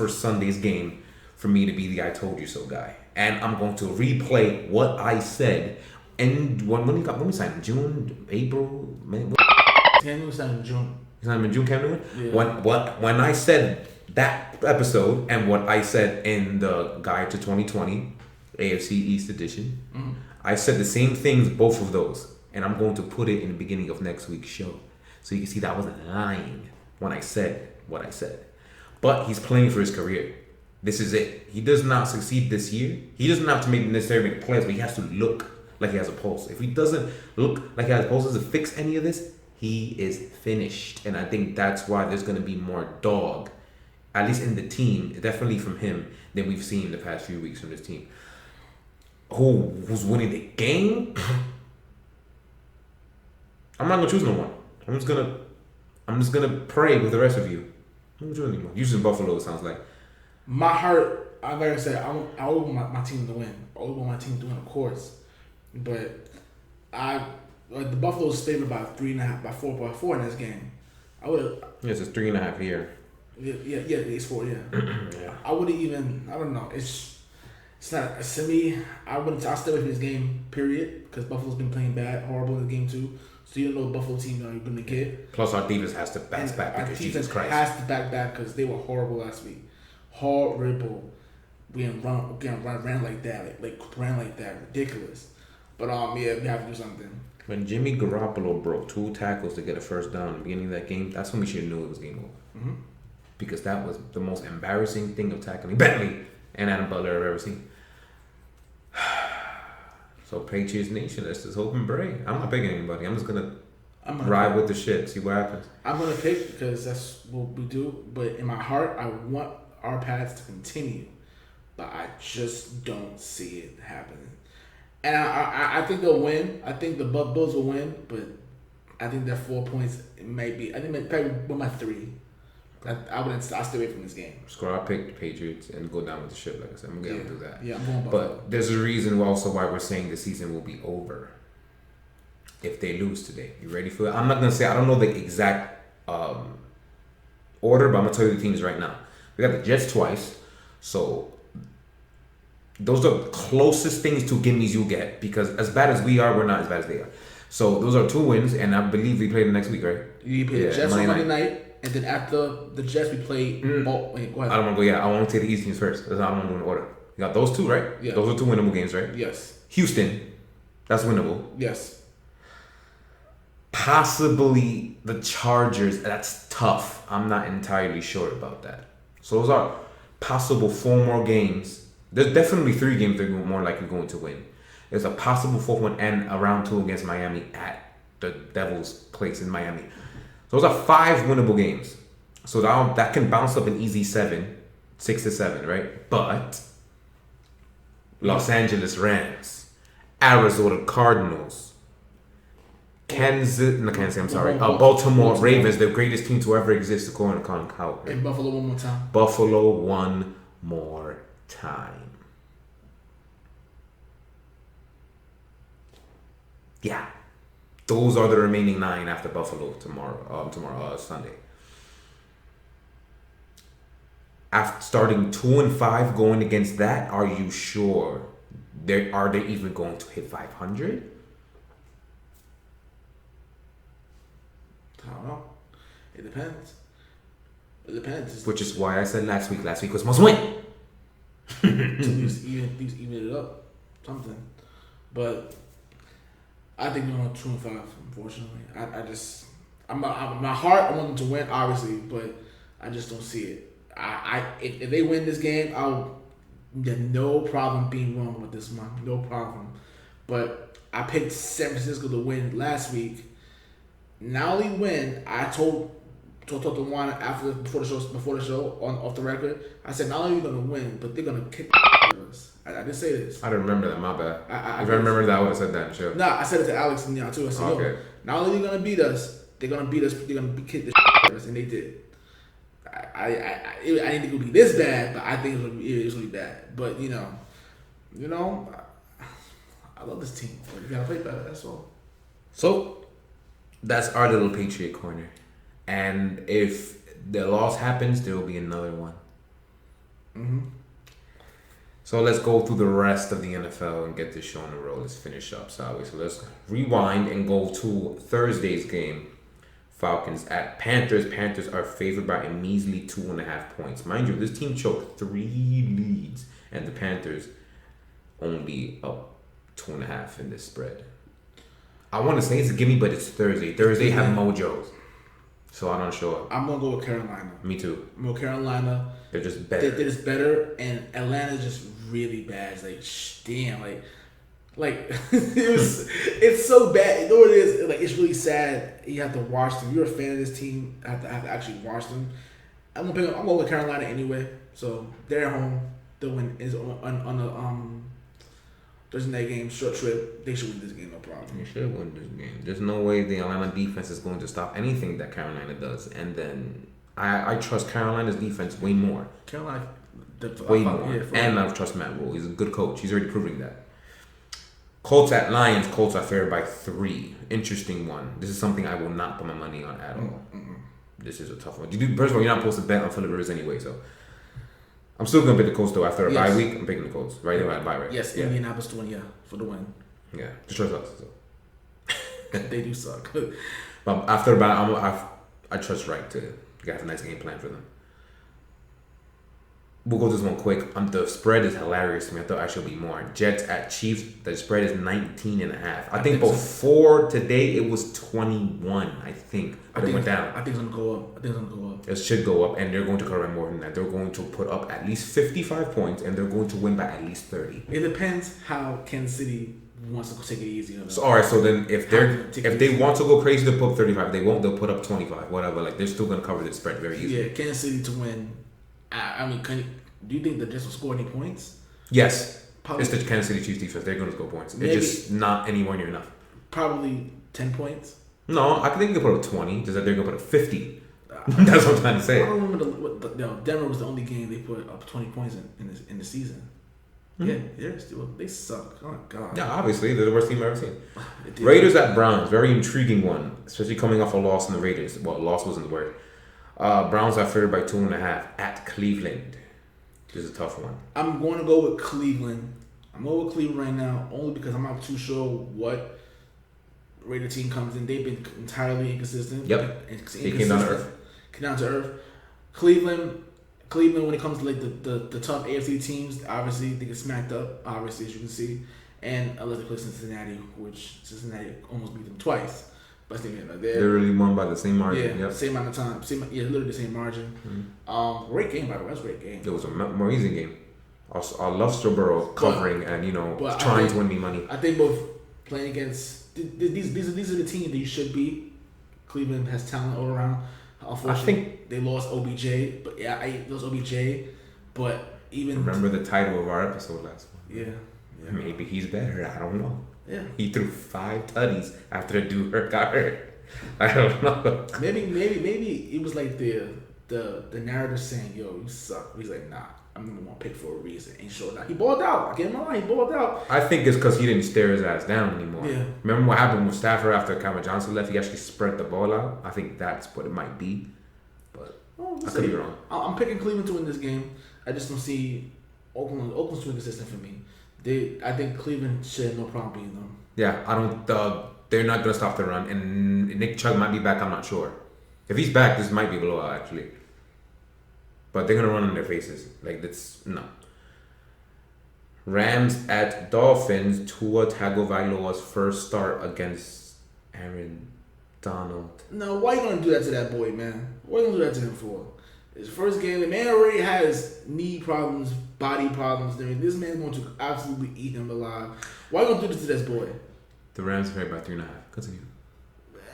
Speaker 2: Sunday's game for me to be the I told you so guy. And I'm going to replay what I said. And when we signed in June, April, May.
Speaker 1: Cam was signed in June.
Speaker 2: He's not in June, Cam Newton?
Speaker 1: Yeah.
Speaker 2: When I said that episode and what I said in the guide to 2020 AFC East edition, I said the same things, both of those. And I'm going to put it in the beginning of next week's show. So you can see that I wasn't lying when I said what I said. But he's playing for his career. This is it. He does not succeed this year. He doesn't have to necessarily make plays, but he has to look like he has a pulse. If he doesn't look like he has a pulse, doesn't fix any of this, he is finished. And I think that's why there's going to be more dog, at least in the team, definitely from him, than we've seen the past few weeks from this team. Who's winning the game? I'm not gonna choose no one. I'm just gonna pray with the rest of you. I'm not choosing anyone. Using Buffalo, it sounds like.
Speaker 1: My heart, like I said, I want my team to win. I always want my team to win, of course. But the Buffalo's favored by 3.5, by 4 in this game. I would have.
Speaker 2: Yes, it's 3.5 here.
Speaker 1: Yeah, it's 4. Yeah.
Speaker 2: Yeah.
Speaker 1: I wouldn't even. I don't know. It's not a semi. I'll stay away from this game. Period. Because Buffalo's been playing horrible in the game too. So you don't know the Buffalo team are going to get.
Speaker 2: Plus, our defense has to bounce back because Jesus Christ
Speaker 1: has to back because they were horrible last week. Horrible. We ran like that, ran like that, ridiculous. But yeah, we have to do something.
Speaker 2: When Jimmy Garoppolo broke 2 tackles to get a first down at the beginning of that game, that's when we should have knew it was game over. Mm-hmm. Because that was the most embarrassing thing of tackling Bentley and Adam Butler I've ever seen. So Patriots Nation, let's just hope and pray. I'm not picking anybody. I'm just gonna ride with the shit, see what happens.
Speaker 1: I'm gonna pick because that's what we do. But in my heart, I want our paths to continue, but I just don't see it happening. And I think they'll win. I think the Bills will win, but I think that 4 points may be. I think probably with my 3. I'll stay away from this game.
Speaker 2: Screw, I picked the Patriots and go down with the ship. Like I said, I'm gonna do that.
Speaker 1: Yeah, I'm going.
Speaker 2: But there's a reason also why we're saying the season will be over if they lose today. You ready for it? I'm not gonna say. I don't know the exact order, but I'm gonna tell you the teams right now. We got the Jets twice, so those are the closest things to gimmies you get, because as bad as we are, we're not as bad as they are. So those are 2 wins, and I believe we play the next week, right?
Speaker 1: You play the Jets on Monday night. And then after the Jets, we play. Wait, go ahead.
Speaker 2: I don't want to go. Yeah, I want to take the East teams first. That's how I'm doing in order. You got those 2, right?
Speaker 1: Yeah.
Speaker 2: Those are 2 winnable games, right?
Speaker 1: Yes.
Speaker 2: Houston, that's winnable.
Speaker 1: Yes.
Speaker 2: Possibly the Chargers. That's tough. I'm not entirely sure about that. So those are possible 4 more games. There's definitely 3 games they're more likely going to win. There's a possible 4th one and a round 2 against Miami at the Devils' place in Miami. Those are 5 winnable games. So that can bounce up an easy 6 to 7, right? But Los Angeles Rams, Arizona Cardinals, Baltimore Ravens, the greatest team to ever exist according to Colin Cowherd.
Speaker 1: And Buffalo one more time.
Speaker 2: Buffalo one more time. Yeah. Those are the remaining 9 after Buffalo tomorrow Sunday. After starting 2-5 going against that, are you sure are they even going to hit 500?
Speaker 1: I don't know. It depends.
Speaker 2: Which is why I said last week was must win.
Speaker 1: even it up, something. But I think they're on 2-5. Unfortunately, my heart, I want them to win, obviously, but I just don't see it. If they win this game, I'll get no problem being wrong with this one. No problem. But I picked San Francisco to win last week. Not only win, I told the one before the show off the record. I said not only are you gonna win, but they're gonna kick the us. I did say this.
Speaker 2: I don't remember that. My bad. If I remember that, I would have said that. Sure.
Speaker 1: Nah, I said it to Alex and Neon too. I said,
Speaker 2: okay.
Speaker 1: Not only are they gonna beat us, they're gonna beat us. They're gonna kick the out of us, and they did. I didn't think it would be this bad, but I think it was really bad. But you know, I love this team. But you gotta play better. That's all.
Speaker 2: So that's our little Patriot corner. And if the loss happens, there will be another one.
Speaker 1: Mm-hmm.
Speaker 2: So let's go through the rest of the NFL and get this show on the road. Let's finish up sideways. So let's rewind and go to Thursday's game. Falcons at Panthers. Panthers are favored by a measly 2.5 points. Mind you, this team choked 3 leads, and the Panthers only up 2.5 in this spread. I want to say it's a gimme, but it's Thursday. Thursday have mojos. So I'm not sure.
Speaker 1: I'm going to go with Carolina.
Speaker 2: Me too.
Speaker 1: I'm going with Carolina.
Speaker 2: They're just better.
Speaker 1: They're just better, and Atlanta's just really bad. It's like, damn, it's so bad. You know what it is? Like, it's really sad. You have to watch them. You're a fan of this team. I have to actually watch them. I'm going with Carolina anyway. So they're at home. The win is on the Thursday night game, short trip. They should win this game, no problem.
Speaker 2: They should win this game. There's no way the Atlanta defense is going to stop anything that Carolina does. And then I trust Carolina's defense way more.
Speaker 1: Carolina,
Speaker 2: way more. And I trust Matt Rule. He's a good coach. He's already proving that. Colts at Lions. Colts are favored by 3. Interesting one. This is something I will not put my money on at all. This is a tough one. First of all, you're not supposed to bet on Phillip Rivers anyway, so I'm still gonna pick the Colts though. After a bye week, I'm picking the Colts. Right? They're at bye, right?
Speaker 1: Yes,
Speaker 2: yeah.
Speaker 1: Indianapolis to win, for the win.
Speaker 2: Yeah, Detroit sucks. So.
Speaker 1: They do suck.
Speaker 2: But after a bye, I trust Wright to have a nice game plan for them. We'll go this one quick. The spread is hilarious to me. I thought actually it'll be more. Jets at Chiefs. The spread is 19.5. I think before today it was 21. I think, but it went down.
Speaker 1: I think it's gonna go up.
Speaker 2: It should go up, and they're going to cover more than that. They're going to put up at least 55 points, and they're going to win by at least 30.
Speaker 1: It depends how Kansas City wants to take it easy.
Speaker 2: So all right. So then, if they want to go crazy, they'll put up 35. If they won't, they'll put up 25. Whatever. Like they're still gonna cover the spread very easily.
Speaker 1: Yeah, Kansas City to win. I mean, do you think the Jets will score any points?
Speaker 2: Yes.
Speaker 1: Probably.
Speaker 2: It's the Kansas City Chiefs defense. They're going to score points. It's just not anywhere near enough.
Speaker 1: Probably 10 points.
Speaker 2: No, I think they can put up 20. Just that they're going to put up 50. That's what I'm trying to say.
Speaker 1: I don't remember Denver was the only game they put up 20 points in the season. Mm-hmm. Yeah, they suck. Oh, God.
Speaker 2: Yeah, obviously. They're the worst team I've ever seen. Raiders at Browns. Very intriguing one. Especially coming off a loss in the Raiders. Well, loss wasn't the word. Browns are favored by 2.5 at Cleveland. This is a tough one.
Speaker 1: I'm going to go with Cleveland. I'm going with Cleveland right now only because I'm not too sure what Raider team comes in. They've been entirely inconsistent.
Speaker 2: Yep. They came down to earth.
Speaker 1: Cleveland, when it comes to like the tough AFC teams, obviously they get smacked up, obviously, as you can see. And unless they play Cincinnati, which Cincinnati almost beat them twice. But they
Speaker 2: literally won by the same margin.
Speaker 1: Yeah, same amount of time. Literally the same margin. Mm-hmm. Great game, by the way. That's a great game.
Speaker 2: It was an amazing game. I love Joe Burrow covering and trying to win me money.
Speaker 1: I think both playing against these are the teams that you should beat. Cleveland has talent all around. Unfortunately, I think they lost OBJ, but I lost OBJ. But even
Speaker 2: remember the title of our episode last one.
Speaker 1: Yeah.
Speaker 2: Maybe he's better. I don't know.
Speaker 1: Yeah.
Speaker 2: He threw 5 tutties after the dude got hurt. I don't know.
Speaker 1: Maybe it was like the narrative saying, "Yo, you suck." He's like, "Nah, I'm number 1 pick for a reason." Ain't sure that he balled out. I can't lie, he balled out.
Speaker 2: I think it's because he didn't stare his ass down anymore.
Speaker 1: Yeah.
Speaker 2: Remember what happened with Stafford after Cameron Johnson left? He actually spread the ball out. I think that's what it might be, but I could be wrong.
Speaker 1: I'm picking Cleveland to win this game. I just don't see Oakland. Oakland's too inconsistent for me. I think Cleveland should have no problem beating them.
Speaker 2: Yeah, I don't. They're not gonna stop the run, and Nick Chubb might be back. I'm not sure. If he's back, this might be a blowout actually. But they're gonna run in their faces. Like that's no. Rams at Dolphins. Tua Tagovailoa's first start against Aaron Donald.
Speaker 1: No, why you gonna do that to that boy, man? What are you gonna do that to him for? His first game, the man already has knee problems, body problems. This man's going to absolutely eat him alive. Why are you going to do this to this boy?
Speaker 2: The Rams are favored by 3.5. Continue.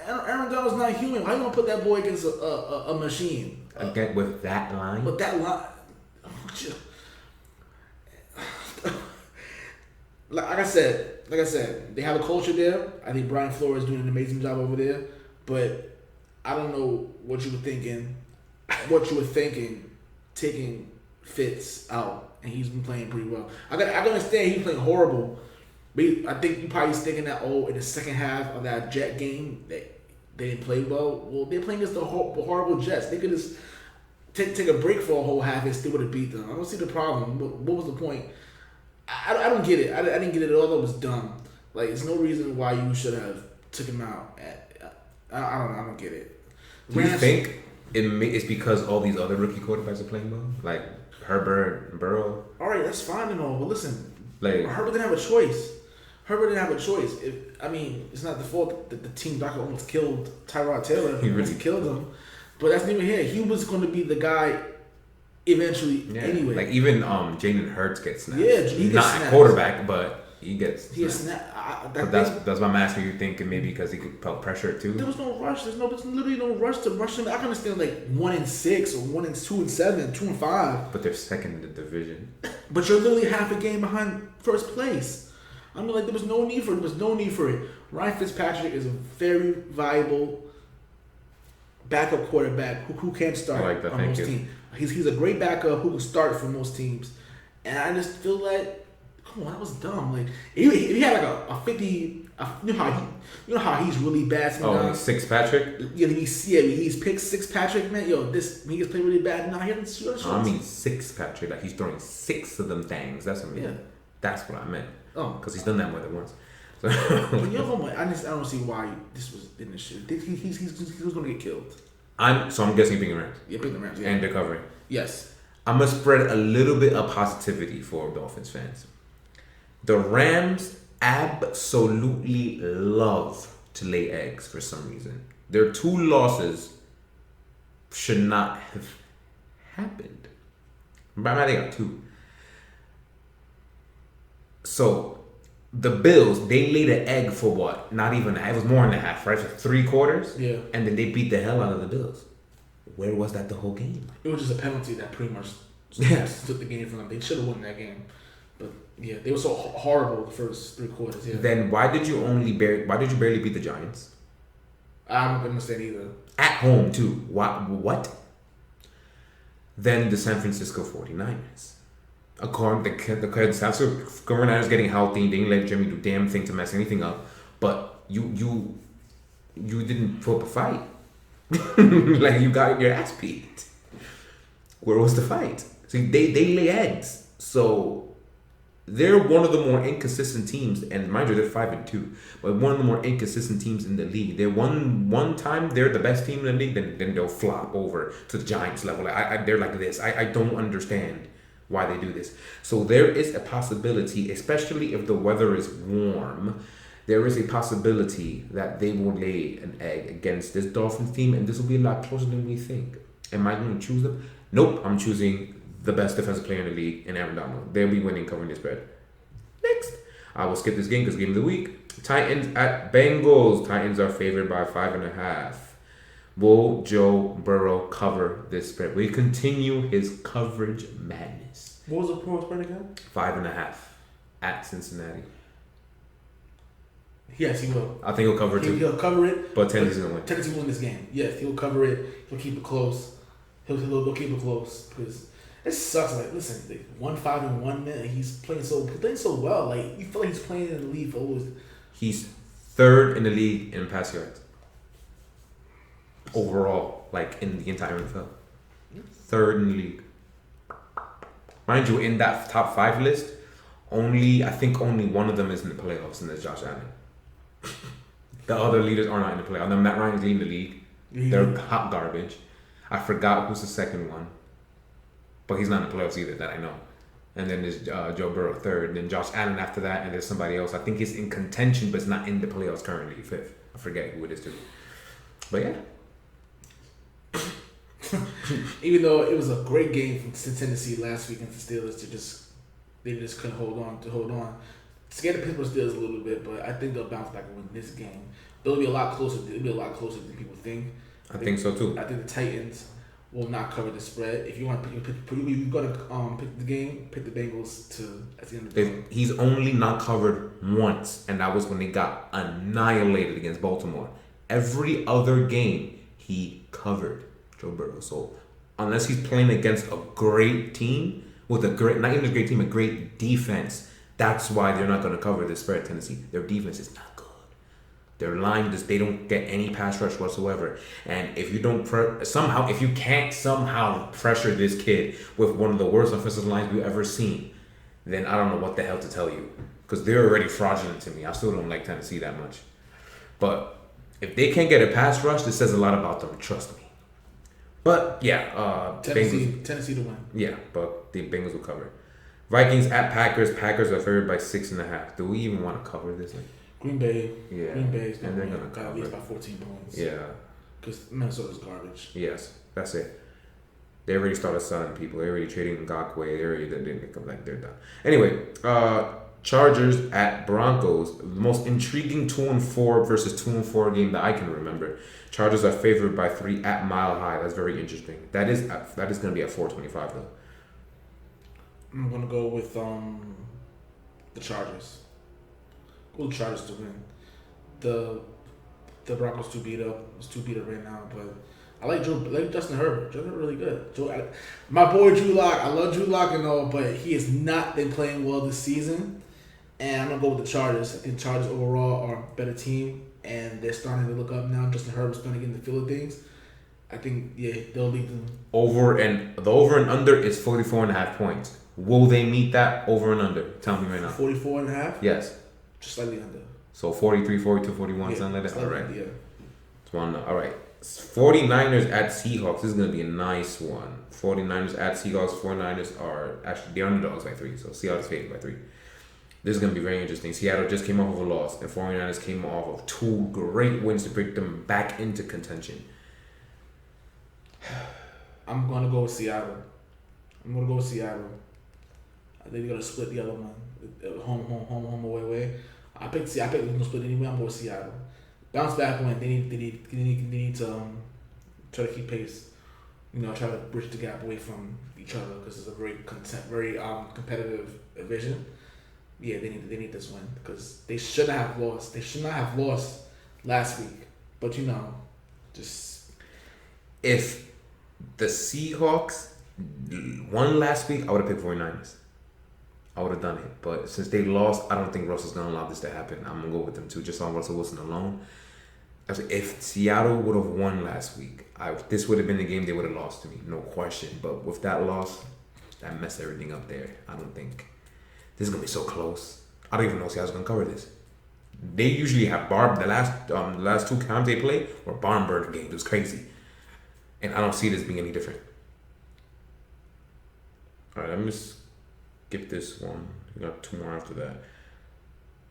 Speaker 1: Aaron Donald's not human. Why are you going to put that boy against a machine?
Speaker 2: Again, with that line?
Speaker 1: With that line. Like I said, they have a culture there. I think Brian Flores is doing an amazing job over there. But I don't know what you were thinking. Taking Fitz out, and he's been playing pretty well. I can understand he's playing horrible, but I think you probably thinking that in the second half of that Jet game they didn't play well. Well, they're playing against the horrible Jets. They could just take a break for a whole half and still would have beat them. I don't see the problem. What was the point? I don't get it. I didn't get it at all. That was dumb. Like, there's no reason why you should have took him out. I don't get it.
Speaker 2: Do you think it's because all these other rookie quarterbacks are playing well? Like Herbert and Burrow?
Speaker 1: All right, that's fine and all. But listen,
Speaker 2: like,
Speaker 1: Herbert didn't have a choice. It's not the fault that the team doctor almost killed Tyrod Taylor. He really killed him. But that's neither here. He was going to be the guy eventually anyway.
Speaker 2: Like, even Jalen Hurts gets snapped.
Speaker 1: Yeah, he gets
Speaker 2: not
Speaker 1: snapped.
Speaker 2: A quarterback, but he gets
Speaker 1: snapped.
Speaker 2: That's why I'm asking you, thinking maybe because he felt pressure too.
Speaker 1: There was no rush. There's literally no rush to rush him. I can understand like 1-6 or 1-2-7, 2-5.
Speaker 2: But they're second in the division.
Speaker 1: But you're literally half a game behind first place. I mean, like, there was no need for it. Ryan Fitzpatrick is a very viable backup quarterback who can start on most teams. He's a great backup who can start for most teams. And I just feel like, come on, that was dumb. Like, if he had like a 50, you know how he's really bad sometimes.
Speaker 2: Oh, Six Patrick?
Speaker 1: Yeah, he's picked Six Patrick, man. Yo, he gets played really bad. Nah, he doesn't shoot.
Speaker 2: I mean Six Patrick, like he's throwing 6 of them things. That's what I mean. Yeah. That's what I meant. Oh, because he's done that more than once. So.
Speaker 1: But I don't see why this was in the shit. He was gonna get killed.
Speaker 2: I'm guessing picking the Rams.
Speaker 1: Yeah, picking the Rams. Yeah.
Speaker 2: And they're covering.
Speaker 1: Yes.
Speaker 2: I'm gonna spread a little bit of positivity for Dolphins fans. The Rams absolutely love to lay eggs for some reason. Their 2 losses should not have happened. But they got 2. So the Bills, they laid an egg for what? Not even it was more than a half, right? For 3 quarters.
Speaker 1: Yeah. And
Speaker 2: then they beat the hell out of the Bills. Where was that the whole game?
Speaker 1: It was just a penalty that pretty much took the game from them. They should have won that game. But yeah, they were so horrible the first 3 quarters. Yeah.
Speaker 2: Then why did you barely beat the Giants?
Speaker 1: I don't understand either.
Speaker 2: At home too. What? Then the San Francisco 49ers. According to the San Francisco 49ers getting healthy, they didn't let Jimmy do damn thing to mess anything up. But you didn't put up a fight. Like, you got your ass beat. Where was the fight? See, they lay eggs. So they're one of the more inconsistent teams, and mind you, they're 5-2, but one of the more inconsistent teams in the league. They're one time they're the best team in the league, then they'll flop over to the Giants level. They're like this. I don't understand why they do this. So there is a possibility, especially if the weather is warm, there is a possibility that they will lay an egg against this Dolphins team, and this will be a lot closer than we think. Am I going to choose them? Nope, I'm choosing the best defensive player in the league in Aaron Donald. They'll be winning, covering the spread. Next, I will skip this game because game of the week. Titans at Bengals. Titans are favored by 5.5. Will Joe Burrow cover this spread? Will he continue his coverage madness?
Speaker 1: What was the pro spread again?
Speaker 2: 5.5 at Cincinnati.
Speaker 1: Yes, he will.
Speaker 2: I think he'll cover it too.
Speaker 1: He'll cover it.
Speaker 2: But Tennessee's gonna win.
Speaker 1: Tennessee will win this game. Yes, he'll cover it. He'll keep it close. He'll keep it close because it sucks. Like, listen, like 1-5-1 man. He's playing so well. Like, you feel like he's playing in the league always.
Speaker 2: He's 3rd in the league in pass yards overall, like in the entire NFL. 3rd in the league. Mind you, in that top 5 list, I think only one of them is in the playoffs, and that's Josh Allen. The other leaders are not in the playoffs. Now, Matt Ryan is leading the league. They're hot garbage. I forgot who's the second one, but he's not in the playoffs either that I know. And then there's Joe Burrow 3rd, then Josh Allen after that, and there's somebody else. I think he's in contention, but it's not in the playoffs currently. 5th. I forget who it is too. But yeah.
Speaker 1: Even though it was a great game from Tennessee last week against the Steelers, they just couldn't hold on. Scared the Pittsburgh Steelers a little bit, but I think they'll bounce back and win this game. It'll be a lot closer than people think.
Speaker 2: I think so too.
Speaker 1: I think the Titans will not cover the spread. If you want to pick the game, pick the Bengals at the end of the game.
Speaker 2: He's only not covered once, and that was when they got annihilated against Baltimore. Every other game he covered Joe Burrow. So unless he's playing against a great team with not even a great team, a great defense, that's why they're not going to cover this spread. Tennessee, their defense is not good. Their line they don't get any pass rush whatsoever. And if you if you can't somehow pressure this kid with one of the worst offensive lines we've ever seen, then I don't know what the hell to tell you, because they're already fraudulent to me. I still don't like Tennessee that much, but if they can't get a pass rush, this says a lot about them. Trust me. But yeah,
Speaker 1: Tennessee to win.
Speaker 2: Yeah, but the Bengals will cover. Vikings at Packers. Packers are favored by 6.5. Do we even want to cover this?
Speaker 1: Green Bay.
Speaker 2: Yeah.
Speaker 1: Green Bay is
Speaker 2: and they're gonna cover.
Speaker 1: At least by 14 points.
Speaker 2: Yeah.
Speaker 1: Because Minnesota's garbage.
Speaker 2: Yes, that's it. They already started selling people. They already trading Ngakoue. They're done. Anyway, Chargers at Broncos. The most intriguing 2-4 versus 2-4 game that I can remember. Chargers are favored by 3 at Mile High. That's very interesting. That is going to be at 4.25 though.
Speaker 1: I'm gonna go with the Chargers. Go with the Chargers to win. The Broncos too beat up. It's too beat up right now, but I like Justin Herbert. Justin Herbert really good. My boy Drew Lock. I love Drew Lock and all, but he has not been playing well this season. And I'm gonna go with the Chargers. I think the Chargers overall are a better team, and they're starting to look up now. Justin Herbert's starting to get in the feel of things. I think they'll lead them.
Speaker 2: The over and under is 44.5 points. Will they meet that over and under? Tell me right now.
Speaker 1: 44.5?
Speaker 2: Yes.
Speaker 1: Just slightly under.
Speaker 2: So 43, 42, 41, something like that? All right.
Speaker 1: Yeah.
Speaker 2: It's one. All right. 49ers at Seahawks. This is going to be a nice one. 49ers at Seahawks. 49ers are actually the underdogs by 3. So Seahawks favored by 3. This is going to be very interesting. Seattle just came off of a loss, and 49ers came off of 2 great wins to bring them back into contention.
Speaker 1: I'm going to go with Seattle. I think they're going to split the other one. Home, away. I picked them to split anyway. I'm going with Seattle. Bounce back win. They need to try to keep pace. Try to bridge the gap away from each other, because it's a very competitive division. Yeah, they need this win, because they should not have lost. They should not have lost last week. But just
Speaker 2: if the Seahawks won last week, I would have picked 49ers. I would have done it. But since they lost, I don't think Russell's going to allow this to happen. I'm going to go with them too, just on Russell Wilson alone. If Seattle would have won last week, this would have been the game they would have lost to me, no question. But with that loss, that messed everything up there. I don't think this is going to be so close. I don't even know if Seattle's going to cover this. They usually have the last 2 times they play were barn burner games. It was crazy. And I don't see this being any different. All right, let me skip this one. We got 2 more after that.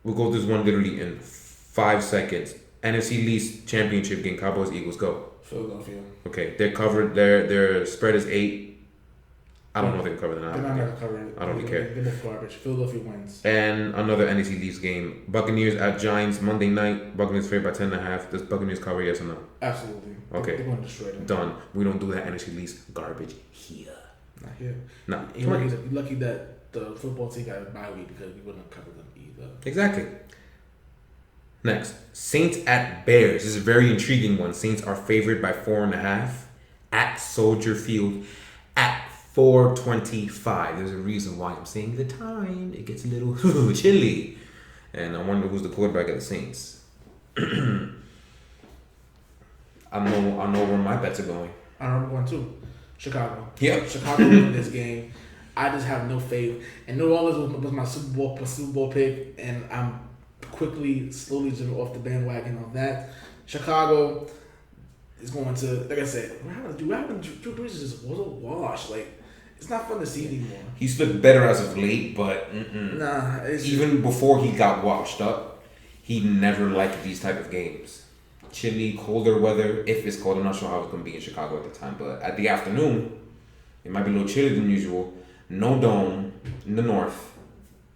Speaker 2: We'll go this one literally in 5 seconds. NFC East championship game, Cowboys Eagles, go.
Speaker 1: Philadelphia.
Speaker 2: Okay, they're covered. Their spread is 8. I don't know if they can cover the 9.
Speaker 1: They're not going to cover it.
Speaker 2: I don't really care.
Speaker 1: They're garbage. Philadelphia wins.
Speaker 2: And another NFC East game, Buccaneers at Giants Monday night. Buccaneers favored by 10.5. Does Buccaneers cover, yes or no?
Speaker 1: Absolutely.
Speaker 2: Okay.
Speaker 1: They're going to destroy them.
Speaker 2: Done. We don't do that NFC East garbage here.
Speaker 1: Not here.
Speaker 2: No.
Speaker 1: You're lucky that the football team got a bye week, because we wouldn't cover them either.
Speaker 2: Exactly. Next, Saints at Bears. This is a very intriguing one. Saints are favored by 4.5 at Soldier Field at 4:25. There's a reason why I'm saying the time. It gets a little chilly. And I wonder who's the quarterback of the Saints. I know where my bets are going.
Speaker 1: I know I'm going too. Chicago.
Speaker 2: Yep.
Speaker 1: Chicago win this game. I just have no faith. And New Orleans was my Super Bowl pick, and I'm slowly jumping off the bandwagon on that. Chicago is going to, like I said, Drew Brees just was a wash. Like, it's not fun to see anymore.
Speaker 2: He's looked better as of late, but
Speaker 1: nah.
Speaker 2: Even before he got washed up, he never liked these type of games. chilly, colder weather. If it's cold, I'm not sure how it's going to be in Chicago at the time. But at the afternoon, it might be a little chillier than usual. No dome in the north.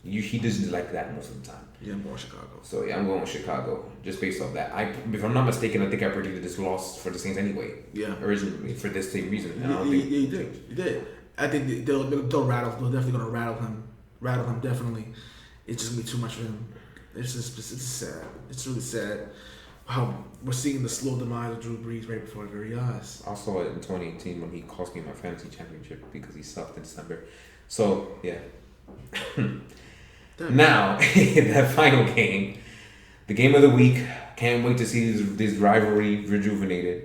Speaker 2: He doesn't like that most of the time.
Speaker 1: Yeah, I'm going Chicago.
Speaker 2: So yeah, I'm going with Chicago just based off that. If I'm not mistaken, I think I predicted this loss for the Saints anyway.
Speaker 1: Yeah.
Speaker 2: Originally for this same reason. And I don't
Speaker 1: think
Speaker 2: think
Speaker 1: you did. You did. I think they'll rattle. They're definitely gonna rattle him. Rattle him definitely. It's just gonna be too much for him. It's sad. It's really sad how we're seeing the slow demise of Drew Brees right before our very eyes.
Speaker 2: I saw it in 2018 when he cost me my fantasy championship because he sucked in December. So yeah. Now, that final game, the game of the week. Can't wait to see this rivalry rejuvenated.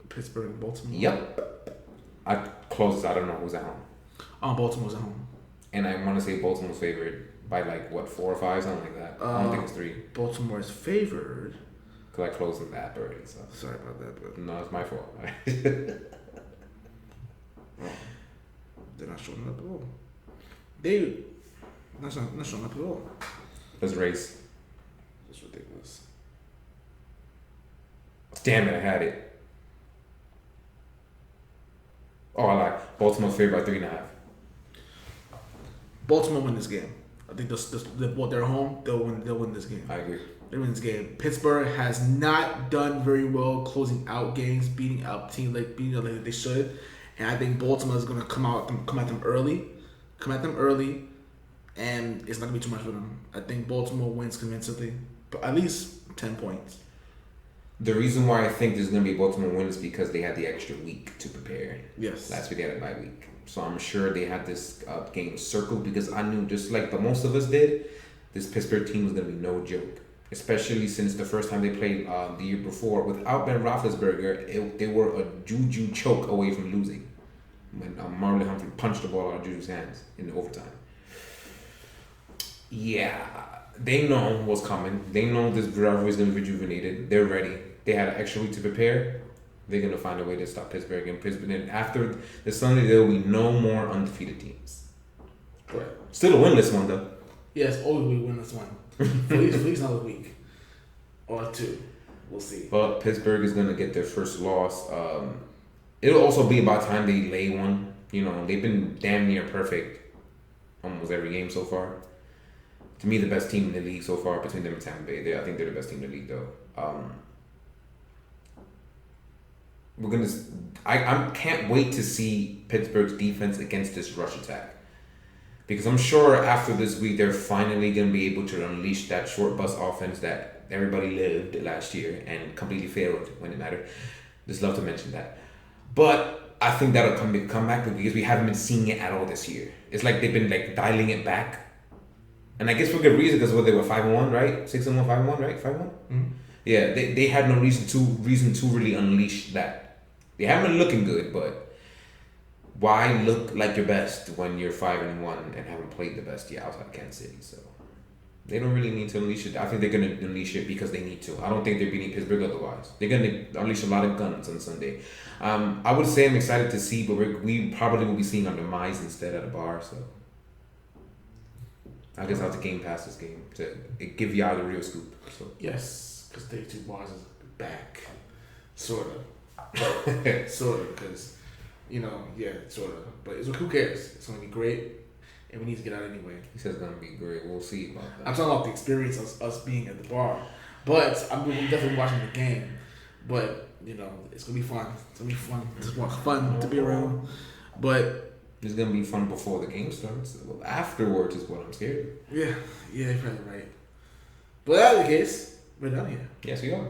Speaker 1: Pittsburgh and Baltimore.
Speaker 2: Yep. I closest. I don't know who's at home.
Speaker 1: Baltimore's at home.
Speaker 2: And I want to say Baltimore's favored by 4 or 5, something like that. I don't think it's 3.
Speaker 1: Baltimore's favored.
Speaker 2: Because I closed the app already. So
Speaker 1: sorry about that, but
Speaker 2: no, it's my fault.
Speaker 1: They're not showing up at all. They're not showing up at all.
Speaker 2: Let's race.
Speaker 1: That's ridiculous.
Speaker 2: Damn it! I had it. Oh, I lied. Baltimore's favored by 3.5.
Speaker 1: Baltimore win this game. I think they're home. They'll win this game.
Speaker 2: I agree.
Speaker 1: They win this game. Pittsburgh has not done very well closing out games, beating out teams like they should, and I think Baltimore is going to come at them early, and it's not going to be too much for them. I think Baltimore wins convincingly, but at least 10 points.
Speaker 2: The reason why I think there's going to be Baltimore win is because they had the extra week to prepare.
Speaker 1: Yes.
Speaker 2: Last week they had a bye week. So I'm sure they had this game circled because I knew, just like the most of us did, this Pittsburgh team was going to be no joke. Especially since the first time they played the year before, without Ben Roethlisberger, they were a juju choke away from losing. When Marlon Humphrey punched the ball out of Juju's hands in overtime. Yeah, they know what's coming. They know this rivalry is going to be rejuvenated. They're ready. They had an extra week to prepare. They're going to find a way to stop Pittsburgh. And after the Sunday, there will be no more undefeated teams.
Speaker 1: Correct.
Speaker 2: Still a winless one, though.
Speaker 1: Yes, always we win this one. For at least another week. Or 2. We'll see.
Speaker 2: But Pittsburgh is going to get their first loss. It'll also be about time they lay one. They've been damn near perfect almost every game so far. To me, the best team in the league so far between them and Tampa Bay. I think they're the best team in the league, though. I can't wait to see Pittsburgh's defense against this rush attack. Because I'm sure after this week, they're finally going to be able to unleash that short bus offense that everybody lived last year and completely failed when it mattered. Just love to mention that. But I think that'll come back because we haven't been seeing it at all this year. It's like they've been dialing it back. And I guess for good reason because they were 5-1, right? 6-1, 5-1, right? 5-1?
Speaker 1: Mm-hmm.
Speaker 2: Yeah, they had no reason to really unleash that. They haven't been looking good, but why look like your best when you're 5-1 and haven't played the best yet outside Kansas City? So they don't really need to unleash it. I think they're gonna unleash it because they need to. I don't think they're beating Pittsburgh otherwise. They're gonna unleash a lot of guns on Sunday. I would say I'm excited to see, but we probably will be seeing our demise instead at a bar. So I guess I'll have to Game Pass this game to give y'all the real scoop. So
Speaker 1: yes, because 32 bars is back, sort of, because. Sort of. But who cares? It's going to be great, and we need to get out anyway.
Speaker 2: He says it's going to be great. We'll see about that.
Speaker 1: I'm talking about the experience of us being at the bar. But I'm definitely watching the game. But, it's going to be fun. It's going to be fun. It's fun to be around. But
Speaker 2: it's going to be fun before the game starts. Well, afterwards is what I'm scared of.
Speaker 1: Yeah, you're probably right. But that's the case. We're done here.
Speaker 2: Yes, we are.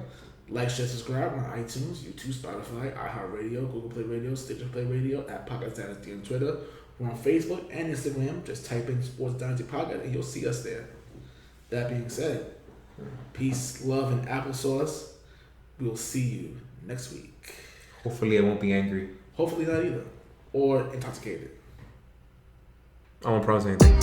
Speaker 1: Like, share, subscribe on iTunes, YouTube, Spotify, iHeartradio, Google Play Radio, Stitcher Play Radio, at Podcast Dynasty on Twitter. We're on Facebook and Instagram. Just type in Sports Dynasty Podcast and you'll see us there. That being said, peace, love, and applesauce. We'll see you next week.
Speaker 2: Hopefully I won't be angry.
Speaker 1: Hopefully not either. Or intoxicated.
Speaker 2: I won't promise anything.